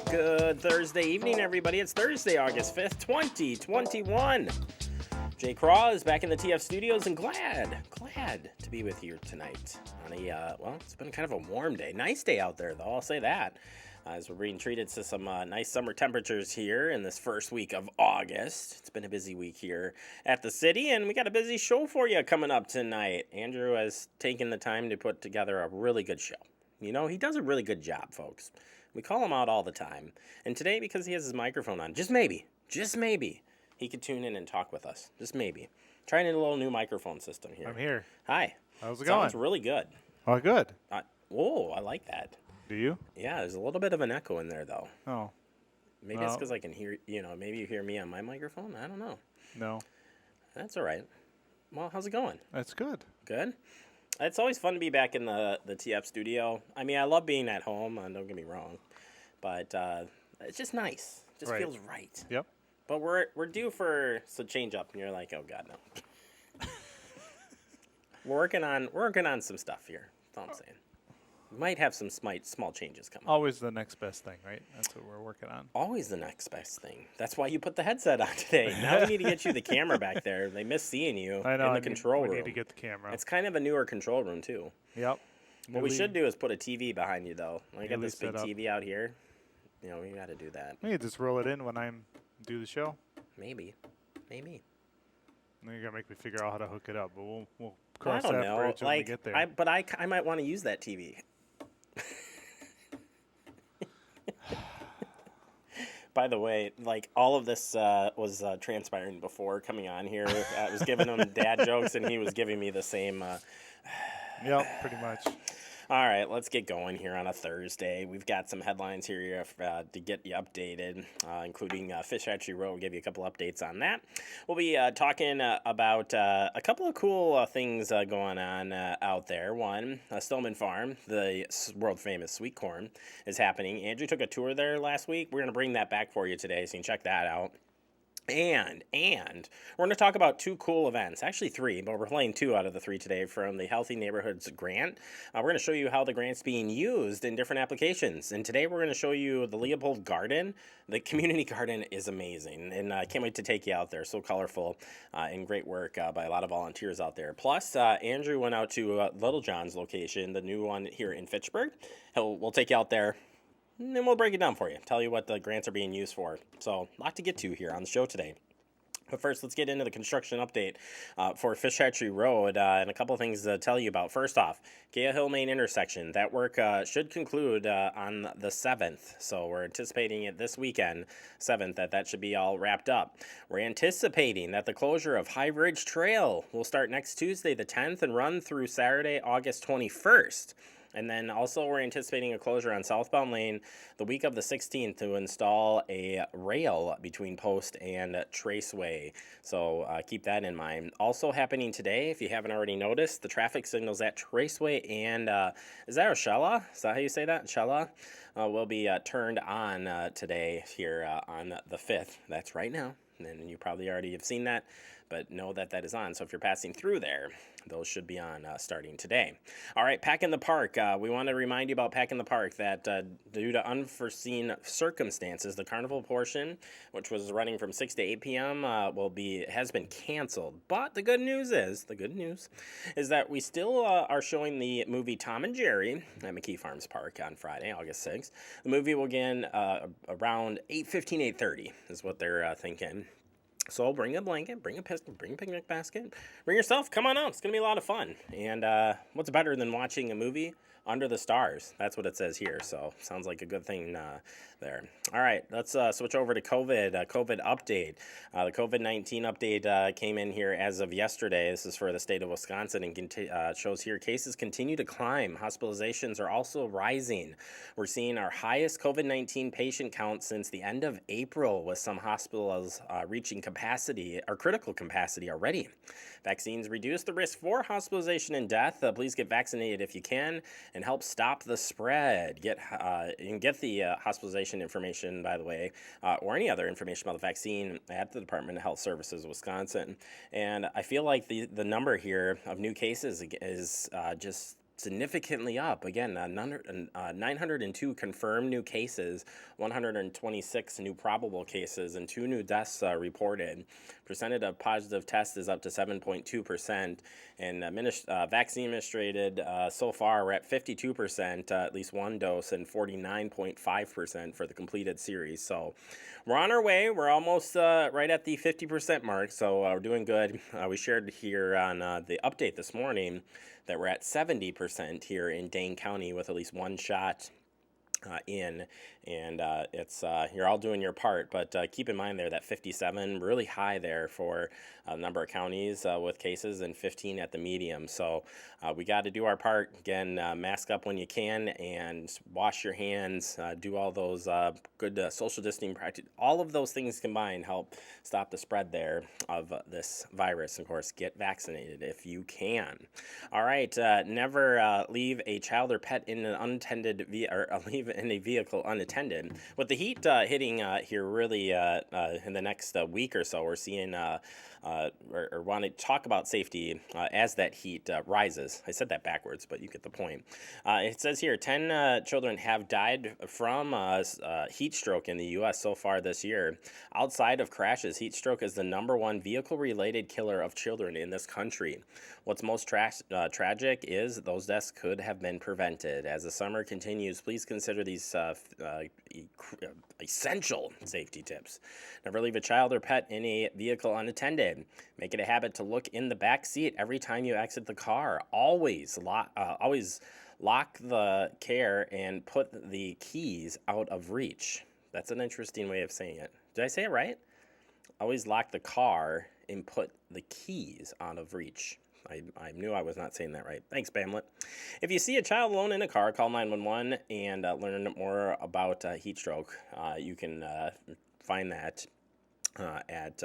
Good Thursday evening, everybody. It's Thursday, August 5th, 2021. Jay Craw is back in the TF studios and glad to be with you tonight on a, it's been kind of a warm day. Nice day out there, though, I'll say that. As we're being treated to some nice summer temperatures here in this first week of August. It's been a busy week here at the city, and we got a busy show for you coming up tonight. Andrew has taken the time to put together a really good show. You know, he does a really good job, folks. We call him out all the time. And today, because he has his microphone on, just maybe, he could tune in and talk with us. Just maybe. Trying a little new microphone system here. I'm here. Hi. How's it going? Sounds really good. Oh, good. Whoa, I like that. Do you? Yeah, there's a little bit of an echo in there, though. Oh. Maybe it's because I can hear, maybe you hear me on my microphone. I don't know. No. That's all right. Well, how's it going? That's good. Good? It's always fun to be back in the TF studio. I mean, I love being at home, don't get me wrong. But it's just nice. It just feels right. Yep. But we're due for some change up, and you're like, oh, God, no. we're working on some stuff here. That's all I'm saying. We might have some small changes coming. Always the next best thing, right? That's what we're working on. Always the next best thing. That's why you put the headset on today. Now we need to get you the camera back there. They miss seeing you in the control room. We need to get the camera. It's kind of a newer control room, too. Yep. What we should do is put a TV behind you, though. I got this big set up. TV out here. You know, we got to do that. We could just roll it in when I do the show. Maybe. Then you're gonna make me figure out how to hook it up, but we'll cross that bridge when we get there. I might want to use that TV. By the way, all of this was transpiring before coming on here. I was giving him dad jokes, and he was giving me the same. Yep, pretty much. All right, let's get going here on a Thursday. We've got some headlines here to get you updated, including Fish Hatchery Road. We'll give you a couple updates on that. We'll be talking about a couple of cool things going on out there. One, Stillman Farm, the world-famous sweet corn, is happening. Andrew took a tour there last week. We're going to bring that back for you today, so you can check that out. And we're going to talk about two cool events, actually three, but we're playing two out of the three today from the Healthy Neighborhoods Grant. We're going to show you how the grant's being used in different applications. And today we're going to show you the Leopold Garden. The community garden is amazing, and I can't wait to take you out there. So colorful and great work by a lot of volunteers out there. Plus, Andrew went out to Little John's location, the new one here in Fitchburg. We'll take you out there. And then we'll break it down for you, tell you what the grants are being used for. So, a lot to get to here on the show today. But first, let's get into the construction update for Fish Hatchery Road and a couple of things to tell you about. First off, Gaya Hill Main intersection. That work should conclude on the 7th. So we're anticipating it this weekend, 7th, that should be all wrapped up. We're anticipating that the closure of High Ridge Trail will start next Tuesday, the 10th, and run through Saturday, August 21st. And then also we're anticipating a closure on Southbound Lane the week of the 16th to install a rail between Post and Traceway. So keep that in mind. Also happening today, if you haven't already noticed, the traffic signals at Traceway and, is that Shella? Is that how you say that? Shella? Will be turned on today here on the 5th. That's right now. And you probably already have seen that, but know that that is on. So if you're passing through there, those should be on starting today. All right, Pack in the Park. We want to remind you about Pack in the Park that due to unforeseen circumstances, the carnival portion, which was running from 6 to 8 p.m., has been canceled. But the good news is that we still are showing the movie Tom and Jerry at McKee Farms Park on Friday, August 6th. The movie will begin around 8:15, 8:30 is what they're thinking. So bring a blanket, bring a picnic basket, bring yourself, come on out. It's going to be a lot of fun. And what's better than watching a movie under the stars? That's what it says here. So sounds like a good thing there. All right, let's switch over to COVID update. The COVID-19 update came in here as of yesterday. This is for the state of Wisconsin and shows here cases continue to climb. Hospitalizations are also rising. We're seeing our highest COVID-19 patient count since the end of April, with some hospitals reaching capacity capacity or critical capacity already. Vaccines reduce the risk for hospitalization and death. Please get vaccinated if you can and help stop the spread. You can get the hospitalization information, by the way, or any other information about the vaccine at the Department of Health Services, Wisconsin. And I feel like the number here of new cases is just significantly up. Again, 902 confirmed new cases, 126 new probable cases, and 2 new deaths reported. Percentage of positive tests is up to 7.2%, and vaccine administered so far we're at 52%, at least one dose, and 49.5% for the completed series. So we're on our way. We're almost right at the 50% mark, so we're doing good. We shared here on the update this morning that we're at 70% here in Dane County with at least one shot in, and it's you're all doing your part, but keep in mind there that 57 really high there for a number of counties with cases, and 15 at the medium. So we got to do our part. Again, mask up when you can and wash your hands, do all those good social distancing practice. All of those things combined help stop the spread there of this virus. Of course, get vaccinated if you can. All right, never leave a child or pet in an unattended leave in a vehicle unattended. With the heat hitting here really in the next week or so, we're seeing or want to talk about safety as that heat rises. I said that backwards, but you get the point. It says here 10 children have died from heat stroke in the U.S. so far this year. Outside of crashes, heat stroke is the #1 vehicle-related killer of children in this country. What's most tragic is those deaths could have been prevented. As the summer continues, please consider these essential safety tips. Never leave a child or pet in a vehicle unattended. Make it a habit to look in the back seat every time you exit the car. Always lock the car and put the keys out of reach. That's an interesting way of saying it. Did I say it right? Always lock the car and put the keys out of reach. I knew I was not saying that right. Thanks, Bamlet. If you see a child alone in a car, call 911 and learn more about heat stroke. You can find that at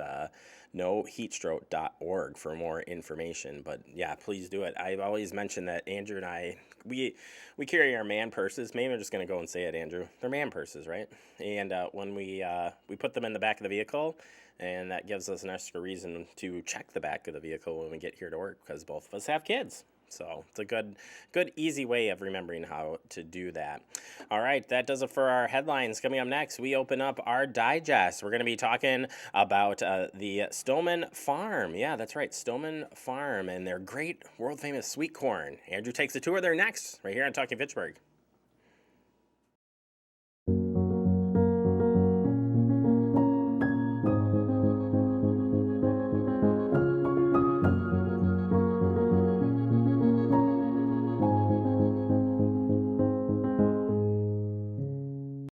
noheatstroke.org for more information. But yeah, please do it. I've always mentioned that Andrew and I, we carry our man purses. Maybe I'm just going to go and say it, Andrew. They're man purses, right? And when we put them in the back of the vehicle, and that gives us an extra reason to check the back of the vehicle when we get here to work, because both of us have kids. So it's a good, easy way of remembering how to do that. All right, that does it for our headlines. Coming up next, we open up our digest. We're going to be talking about the Stoneman Farm. Yeah, that's right, Stoneman Farm and their great world-famous sweet corn. Andrew takes a tour there next, right here on Talking Fitchburg.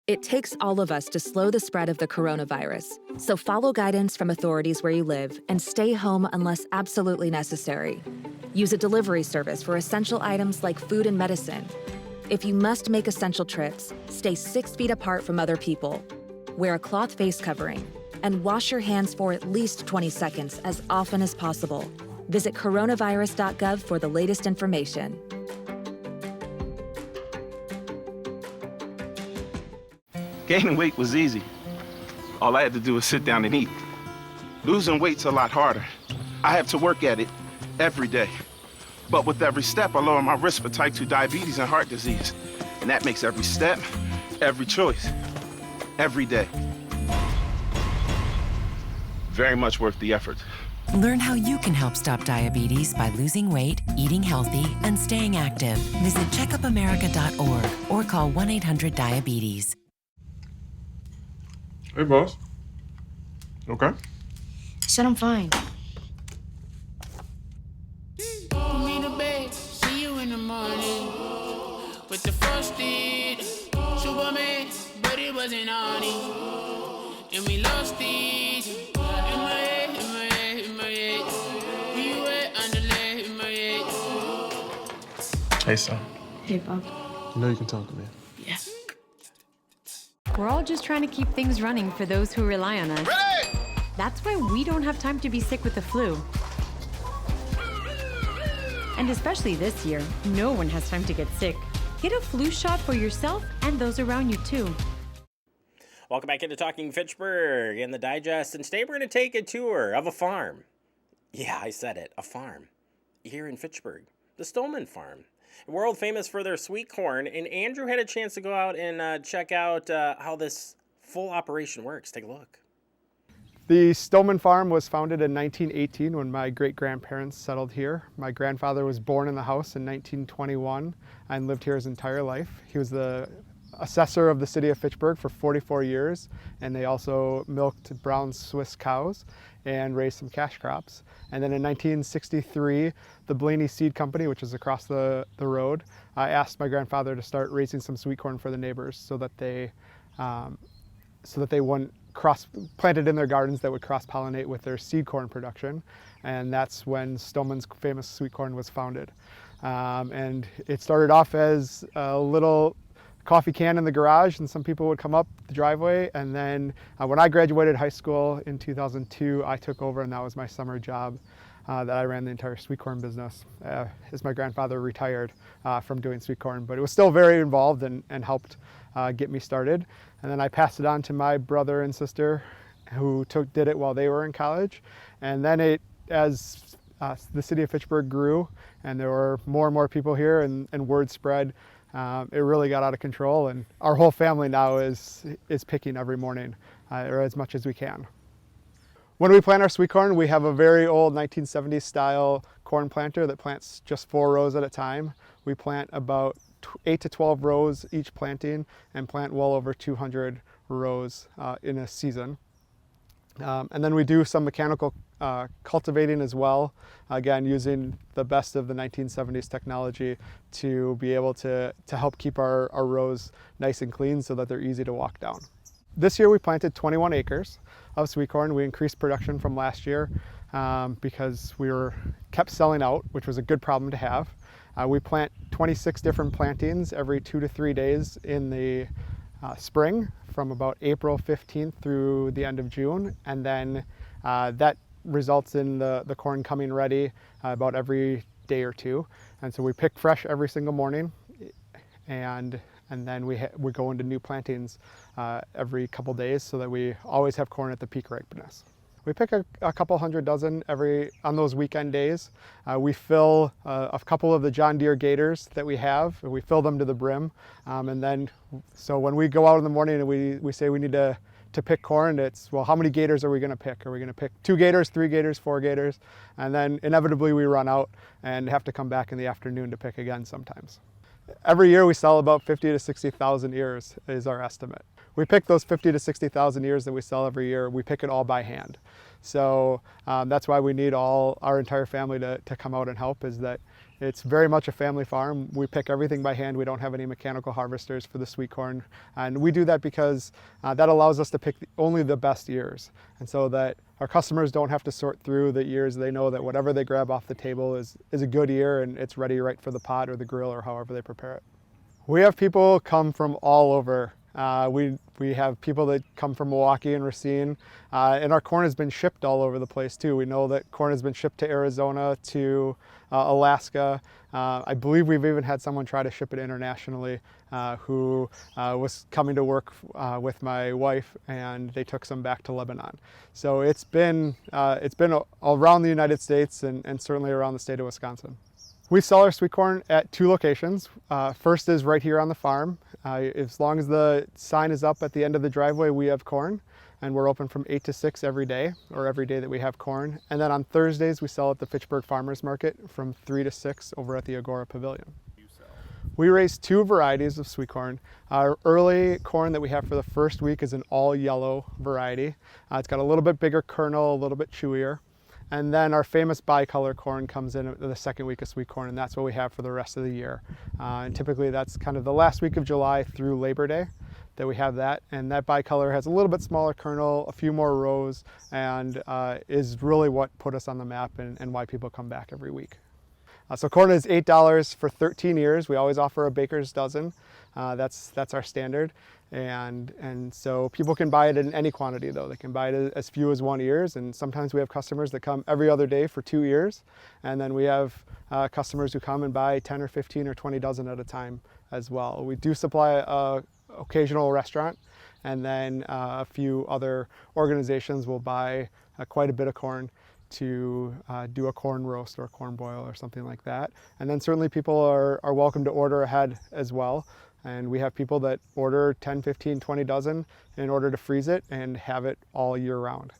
It takes all of us to slow the spread of the coronavirus. So follow guidance from authorities where you live and stay home unless absolutely necessary. Use a delivery service for essential items like food and medicine. If you must make essential trips, stay 6 feet apart from other people. Wear a cloth face covering and wash your hands for at least 20 seconds as often as possible. Visit coronavirus.gov for the latest information. Gaining weight was easy. All I had to do was sit down and eat. Losing weight's a lot harder. I have to work at it every day. But with every step, I lower my risk for type 2 diabetes and heart disease. And that makes every step, every choice, every day very much worth the effort. Learn how you can help stop diabetes by losing weight, eating healthy, and staying active. Visit checkupamerica.org or call 1-800-DIABETES. Hey, boss. Okay? Said I'm fine. Me to bed, see you in the morning. With the frosted Superman, but it wasn't on it. And we lost it. In my head, in my head, in my head. We were underlay in my head. Hey, son. Hey, Bob. You know you can talk to me. Yeah. We're all just trying to keep things running for those who rely on us. Ready? That's why we don't have time to be sick with the flu. And especially this year, no one has time to get sick. Get a flu shot for yourself and those around you too. Welcome back into Talking Fitchburg in the Digest, and today we're going to take a tour of a farm. Yeah, I said it, a farm. Here in Fitchburg, the Stolman Farm. World famous for their sweet corn, and Andrew had a chance to go out and check out how this full operation works. Take a look. The Stolman Farm was founded in 1918 when my great-grandparents settled here. My grandfather was born in the house in 1921 and lived here his entire life. He was the assessor of the city of Fitchburg for 44 years, and they also milked brown Swiss cows and raised some cash crops. And then in 1963, the Blaney Seed Company, which is across the road, asked my grandfather to start raising some sweet corn for the neighbors so that they wouldn't planted in their gardens that would cross-pollinate with their seed corn production. And that's when Stolman's famous sweet corn was founded. And it started off as a little coffee can in the garage, and some people would come up the driveway. And then when I graduated high school in 2002, I took over, and that was my summer job that I ran the entire sweet corn business as my grandfather retired from doing sweet corn. But it was still very involved and helped get me started. And then I passed it on to my brother and sister who did it while they were in college. And then as the city of Fitchburg grew and there were more and more people here and word spread, it really got out of control. And our whole family now is picking every morning, or as much as we can. When we plant our sweet corn, we have a very old 1970s style corn planter that plants just 4 rows at a time. We plant about 8 to 12 rows each planting and plant well over 200 rows in a season. And then we do some mechanical cultivating as well, again using the best of the 1970s technology to be able to help keep our rows nice and clean so that they're easy to walk down. This year we planted 21 acres of sweet corn. We increased production from last year because we kept selling out, which was a good problem to have. We plant 26 different plantings every 2 to 3 days in the spring from about April 15th through the end of June. And then that results in the corn coming ready about every day or two. And so we pick fresh every single morning, and then we go into new plantings every couple days so that we always have corn at the peak ripeness. We pick a couple hundred dozen on those weekend days. We fill a couple of the John Deere gators that we have. We fill them to the brim. So when we go out in the morning and we say we need to pick corn, it's, well, how many gators are we going to pick? Are we going to pick 2 gators, 3 gators, 4 gators? And then inevitably we run out and have to come back in the afternoon to pick again sometimes. Every year we sell about 50 to 60,000 ears is our estimate. We pick those 50 to 60,000 ears that we sell every year, we pick it all by hand. So that's why we need our entire family to come out and help, is that it's very much a family farm. We pick everything by hand. We don't have any mechanical harvesters for the sweet corn. And we do that because that allows us to pick only the best ears. And so that our customers don't have to sort through the ears. They know that whatever they grab off the table is a good ear, and it's ready right for the pot or the grill or however they prepare it. We have people come from all over. We have people that come from Milwaukee and Racine, and our corn has been shipped all over the place too. We know that corn has been shipped to Arizona, to Alaska. I believe we've even had someone try to ship it internationally who was coming to work with my wife, and they took some back to Lebanon. So it's been around the United States and certainly around the state of Wisconsin. We sell our sweet corn at 2 locations. First is right here on the farm. As long as the sign is up at the end of the driveway, we have corn, and we're open from 8 to 6 every day, or every day that we have corn. And then on Thursdays, we sell at the Fitchburg Farmers Market from 3 to 6 over at the Agora Pavilion. We raise 2 varieties of sweet corn. Our early corn that we have for the first week is an all yellow variety. It's got a little bit bigger kernel, a little bit chewier. And then our famous bicolor corn comes in the second week of sweet corn, and that's what we have for the rest of the year. And typically that's kind of the last week of July through Labor Day that we have that. And that bicolor has a little bit smaller kernel, a few more rows, and is really what put us on the map and why people come back every week. So corn is $8 for 13 ears. We always offer a baker's dozen. That's our standard. And so people can buy it in any quantity though. They can buy it as few as 1 ears, and sometimes we have customers that come every other day for 2 ears, and then we have customers who come and buy 10 or 15 or 20 dozen at a time as well. We do supply a occasional restaurant, and then a few other organizations will buy quite a bit of corn to do a corn roast or a corn boil or something like that. And then certainly people are welcome to order ahead as well. And we have people that order 10, 15, 20 dozen in order to freeze it and have it all year round.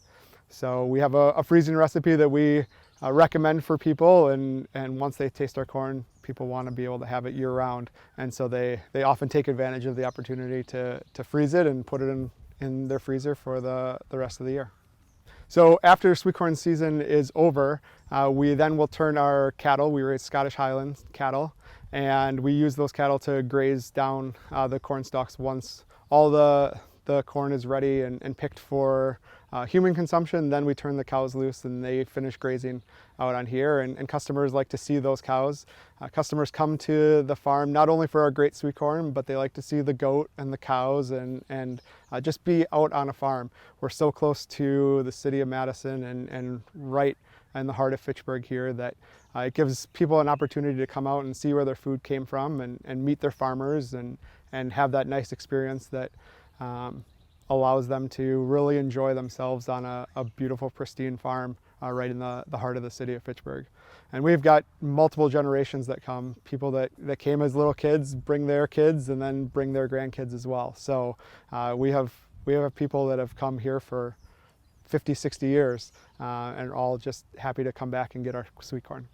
So we have a freezing recipe that we recommend for people, and once they taste our corn, people want to be able to have it year round. And so they often take advantage of the opportunity to freeze it and put it in their freezer for the rest of the year. So after sweet corn season is over, we then will turn our cattle. We raise Scottish Highland cattle, and we use those cattle to graze down the corn stalks once all the corn is ready and picked for human consumption. Then we turn the cows loose and they finish grazing out on here, and customers like to see those cows. Customers come to the farm not only for our great sweet corn, but they like to see the goat and the cows and just be out on a farm. We're so close to the city of Madison and right in the heart of Fitchburg here that it gives people an opportunity to come out and see where their food came from and meet their farmers and have that nice experience that allows them to really enjoy themselves on a beautiful, pristine farm right in the heart of the city of Fitchburg. And we've got multiple generations that come, people that came as little kids, bring their kids, and then bring their grandkids as well. So we have people that have come here for 50, 60 years and are all just happy to come back and get our sweet corn.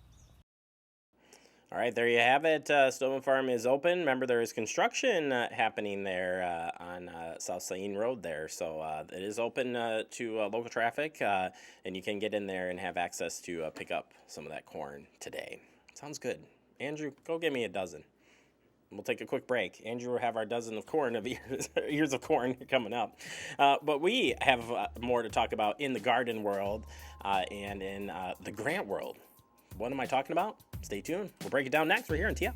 All right, there you have it. Stillman Farm is open. Remember, there is construction happening there on South Saline Road there. So it is open to local traffic, and you can get in there and have access to pick up some of that corn today. Sounds good. Andrew, go get me a dozen. We'll take a quick break. Andrew will have our dozen of corn of ears of corn coming up. But we have more to talk about in the garden world and in the grant world. What am I talking about? Stay tuned. We'll break it down next. We're here on TF.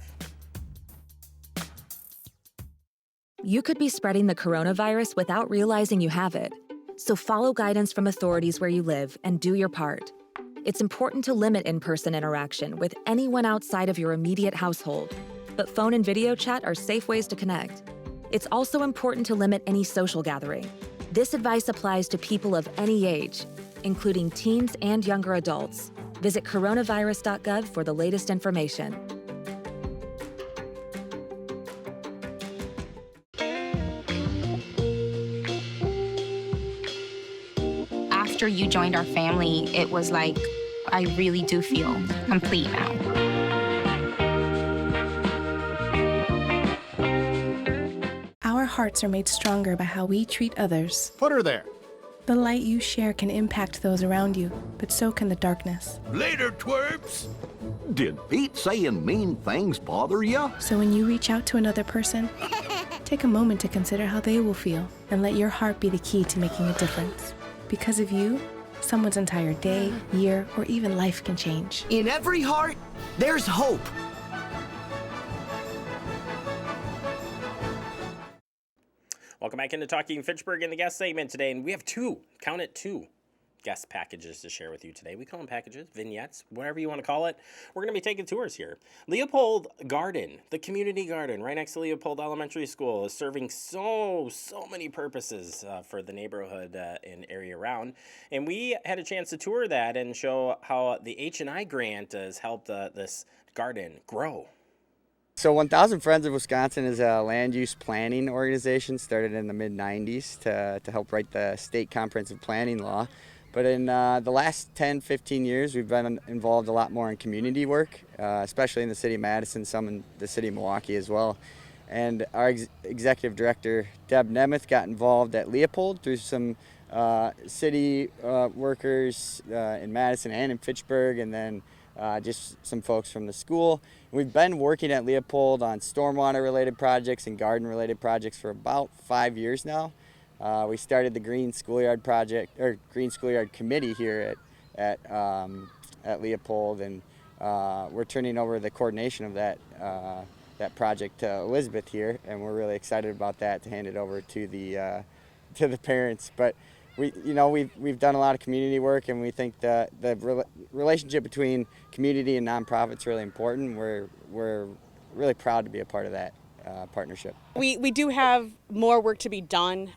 You could be spreading the coronavirus without realizing you have it. So follow guidance from authorities where you live and do your part. It's important to limit in-person interaction with anyone outside of your immediate household, but phone and video chat are safe ways to connect. It's also important to limit any social gathering. This advice applies to people of any age, including teens and younger adults. Visit coronavirus.gov for the latest information. After you joined our family, it was like, I really do feel complete now. Our hearts are made stronger by how we treat others. Put her there. The light you share can impact those around you, but so can the darkness. Later, twerps. Did Pete saying mean things bother you? So when you reach out to another person, take a moment to consider how they will feel and let your heart be the key to making a difference. Because of you, someone's entire day, year, or even life can change. In every heart, there's hope. Welcome back into Talking Fitchburg in the guest segment today, and we have two guest packages to share with you today. We call them packages, vignettes, whatever you want to call it. We're going to be taking tours here. Leopold Garden, the community garden right next to Leopold Elementary School, is serving so many purposes for the neighborhood and area around. And we had a chance to tour that and show how the H&I grant has helped this garden grow. So 1,000 Friends of Wisconsin is a land use planning organization started in the mid-90s to help write the state comprehensive planning law. But in the last 10, 15 years, we've been involved a lot more in community work, especially in the city of Madison, some in the city of Milwaukee as well. And our executive director, Deb Nemeth, got involved at Leopold through some city workers in Madison and in Fitchburg, and then just some folks from the school. We've been working at Leopold on stormwater-related projects and garden-related projects for about 5 years now. We started the Green Schoolyard project, or Green Schoolyard Committee here at Leopold, and we're turning over the coordination of that project to Elizabeth here, and we're really excited about that, to hand it over to the parents. But we've done a lot of community work, and we think that the relationship between community and nonprofit is really important. We're really proud to be a part of that partnership. We do have more work to be done.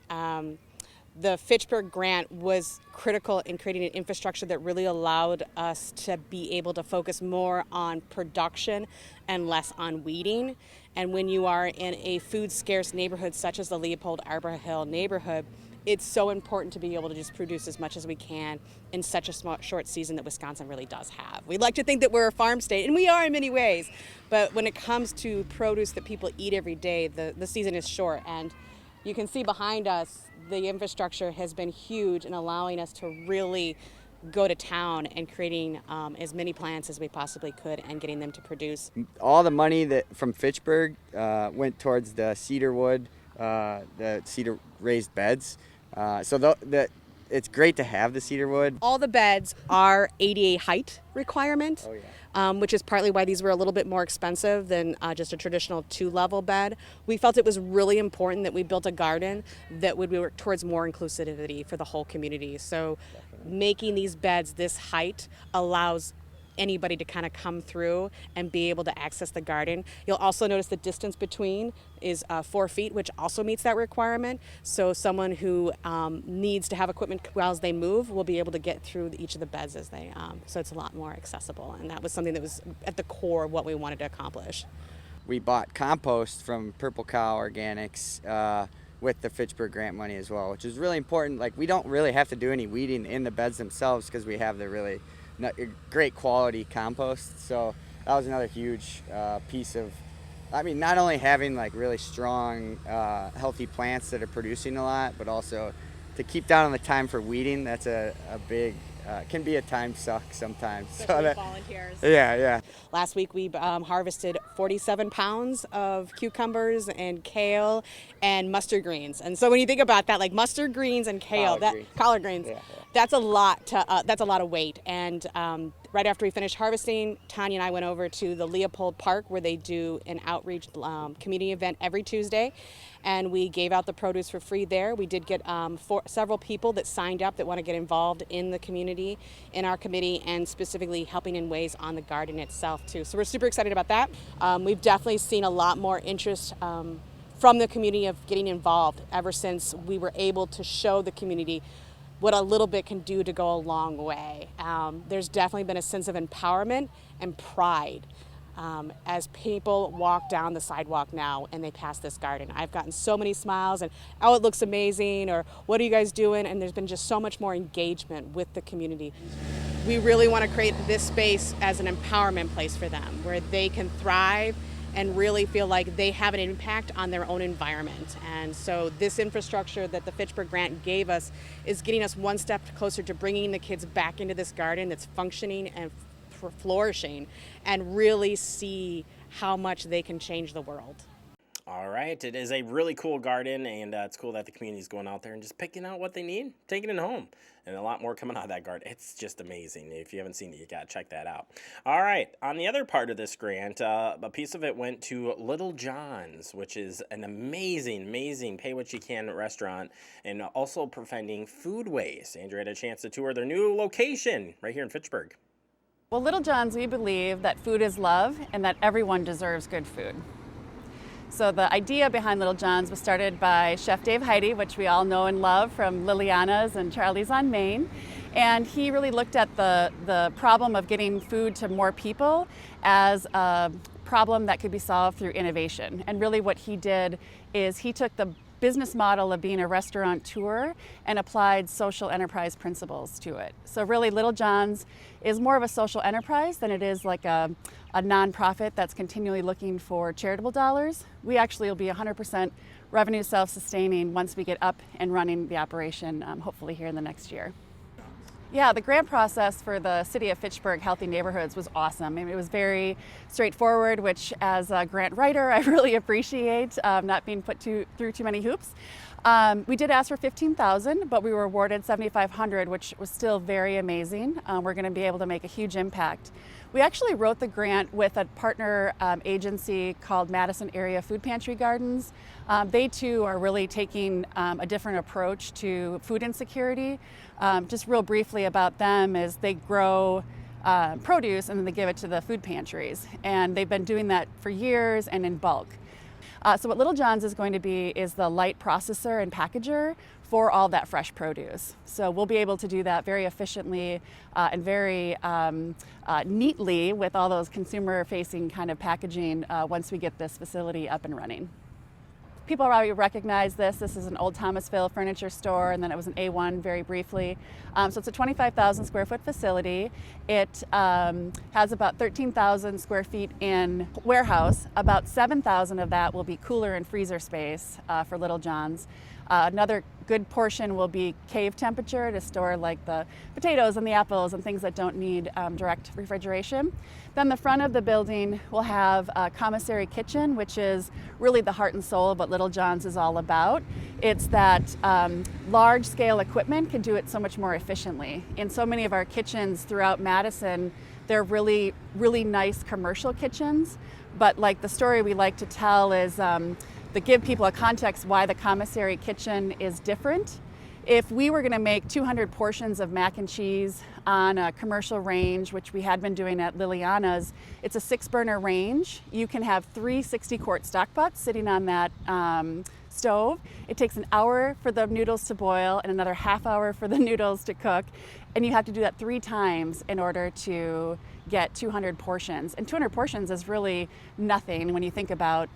The Fitchburg grant was critical in creating an infrastructure that really allowed us to be able to focus more on production and less on weeding. And when you are in a food scarce neighborhood such as the Leopold Arbor Hill neighborhood, it's so important to be able to just produce as much as we can in such a short season that Wisconsin really does have. We like to think that we're a farm state, and we are in many ways, but when it comes to produce that people eat every day, the season is short. And you can see behind us, the infrastructure has been huge in allowing us to really go to town and creating as many plants as we possibly could and getting them to produce. All the money from Fitchburg went towards the cedar wood, the cedar raised beds. So it's great to have the cedar wood. All the beds are ADA height requirement. Which is partly why these were a little bit more expensive than just a traditional 2-level bed. We felt it was really important that we built a garden that would work towards more inclusivity for the whole community. So making these beds this height allows anybody to kind of come through and be able to access the garden. You'll also notice the distance between is 4 feet, which also meets that requirement. So someone who needs to have equipment while they move will be able to get through each of the beds as they, so it's a lot more accessible. And that was something that was at the core of what we wanted to accomplish. We bought compost from Purple Cow Organics with the Fitchburg grant money as well, which is really important. Like, we don't really have to do any weeding in the beds themselves because we have the really great quality compost. So that was another huge piece of, not only having like really strong, healthy plants that are producing a lot, but also to keep down on the time for weeding. That's a big, can be a time suck sometimes. Especially volunteers. Yeah. Last week we harvested 47 pounds of cucumbers and kale and mustard greens. And so when you think about that, like mustard greens and kale, collard greens, that's a lot of weight. And right after we finished harvesting, Tanya and I went over to the Leopold Park where they do an outreach community event every Tuesday. And we gave out the produce for free there. We did get several people that signed up that want to get involved in the community, in our committee, and specifically helping in ways on the garden itself too. So we're super excited about that. We've definitely seen a lot more interest from the community of getting involved ever since we were able to show the community what a little bit can do to go a long way. There's definitely been a sense of empowerment and pride as people walk down the sidewalk now and they pass this garden. I've gotten so many smiles and, oh, it looks amazing, or what are you guys doing? And there's been just so much more engagement with the community. We really want to create this space as an empowerment place for them, where they can thrive and really feel like they have an impact on their own environment. And so this infrastructure that the Fitchburg grant gave us is getting us one step closer to bringing the kids back into this garden that's functioning and flourishing, and really see how much they can change the world. All right, it is a really cool garden, and it's cool that the community is going out there and just picking out what they need, taking it home, and a lot more coming out of that garden. It's just amazing. If you haven't seen it, you got to check that out. All right, on the other part of this grant, a piece of it went to Little John's, which is an amazing pay-what-you-can restaurant, and also preventing food waste. Andrew had a chance to tour their new location right here in Fitchburg. Well, Little John's, we believe that food is love and that everyone deserves good food. So the idea behind Little John's was started by Chef Dave Heide, which we all know and love from Liliana's and Charlie's on Main. And he really looked at the problem of getting food to more people as a problem that could be solved through innovation. And really what he did is he took the business model of being a restaurateur and applied social enterprise principles to it. So really Little John's is more of a social enterprise than it is like a nonprofit that's continually looking for charitable dollars. We actually will be 100% revenue self-sustaining once we get up and running the operation, hopefully here in the next year. Yeah, the grant process for the City of Fitchburg Healthy Neighborhoods was awesome. I mean, it was very straightforward, which as a grant writer, I really appreciate not being put through too many hoops. We did ask for $15,000, but we were awarded $7,500, which was still very amazing. We're going to be able to make a huge impact. We actually wrote the grant with a partner agency called Madison Area Food Pantry Gardens. They too are really taking a different approach to food insecurity. Just real briefly about them is they grow produce and then they give it to the food pantries. And they've been doing that for years and in bulk. So what Little John's is going to be is the light processor and packager for all that fresh produce. So we'll be able to do that very efficiently and very neatly with all those consumer-facing kind of packaging once we get this facility up and running. People already recognize this. This is an old Thomasville furniture store, and then it was an A1 very briefly. So it's a 25,000 square foot facility. It has about 13,000 square feet in warehouse. About 7,000 of that will be cooler and freezer space for Little John's. Another good portion will be cave temperature to store like the potatoes and the apples and things that don't need direct refrigeration. Then the front of the building will have a commissary kitchen, which is really the heart and soul of what Little John's is all about. It's that large scale equipment can do it so much more efficiently. In so many of our kitchens throughout Madison, they're really, really nice commercial kitchens, but like the story we like to tell is to give people a context why the commissary kitchen is different. If we were going to make 200 portions of mac and cheese on a commercial range, which we had been doing at Liliana's, it's a 6-burner range. You can have 3 60-quart stock pots sitting on that stove. It takes an hour for the noodles to boil and another half hour for the noodles to cook. And you have to do that 3 times in order to get 200 portions. And 200 portions is really nothing when you think about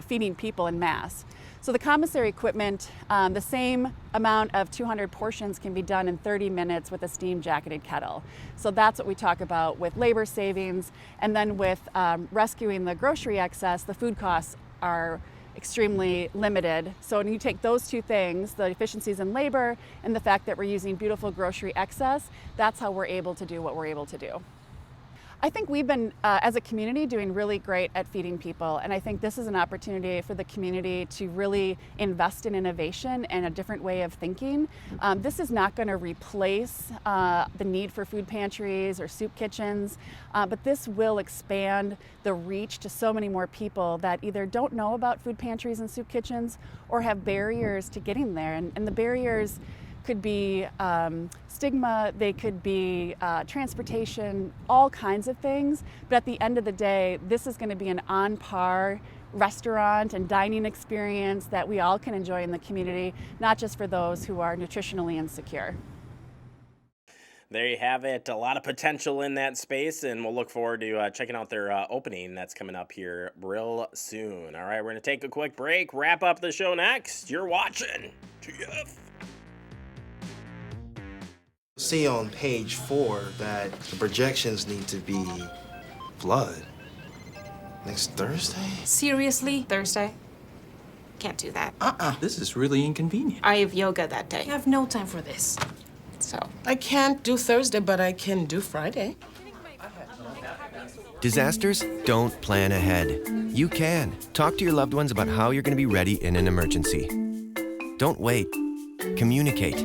feeding people in mass. So the commissary equipment, the same amount of 200 portions can be done in 30 minutes with a steam jacketed kettle. So that's what we talk about with labor savings. And then with rescuing the grocery excess, the food costs are extremely limited. So when you take those two things, the efficiencies in labor and the fact that we're using beautiful grocery excess, that's how we're able to do what we're able to do. I think we've been, as a community, doing really great at feeding people, and I think this is an opportunity for the community to really invest in innovation and a different way of thinking. This is not going to replace the need for food pantries or soup kitchens, but this will expand the reach to so many more people that either don't know about food pantries and soup kitchens or have barriers to getting there, and the barriers could be stigma, they could be transportation, all kinds of things. But at the end of the day, this is going to be an on par restaurant and dining experience that we all can enjoy in the community, not just for those who are nutritionally insecure. There you have it. A lot of potential in that space, and we'll look forward to checking out their opening that's coming up here real soon. All right, we're going to take a quick break, wrap up the show next. You're watching TF. See on page 4 that the projections need to be blood. Next Thursday? Seriously? Thursday? Can't do that. This is really inconvenient. I have yoga that day. I have no time for this. So. I can't do Thursday, but I can do Friday. Disasters don't plan ahead. You can. Talk to your loved ones about how you're going to be ready in an emergency. Don't wait. Communicate.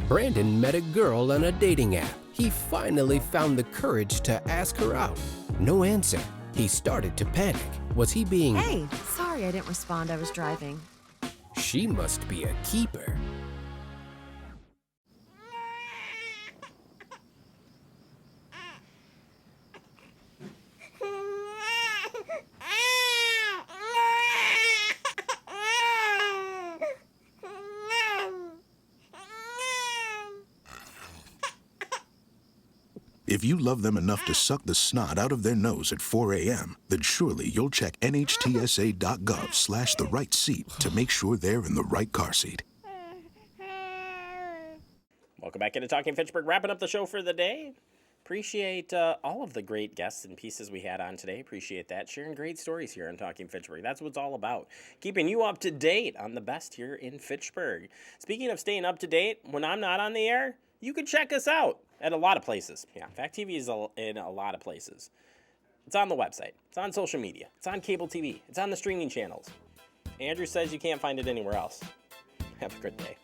Brandon met a girl on a dating app. He finally found the courage to ask her out. No answer. He started to panic. Was he being... Hey, sorry I didn't respond. I was driving. She must be a keeper. If you love them enough to suck the snot out of their nose at 4 a.m., then surely you'll check nhtsa.gov/the-right-seat to make sure they're in the right car seat. Welcome back into Talking Fitchburg, wrapping up the show for the day. Appreciate all of the great guests and pieces we had on today. Appreciate that. Sharing great stories here on Talking Fitchburg. That's what it's all about. Keeping you up to date on the best here in Fitchburg. Speaking of staying up to date, when I'm not on the air, you can check us out at a lot of places. Yeah, Fact TV is in a lot of places. It's on the website. It's on social media. It's on cable TV. It's on the streaming channels. Andrew says you can't find it anywhere else. Have a good day.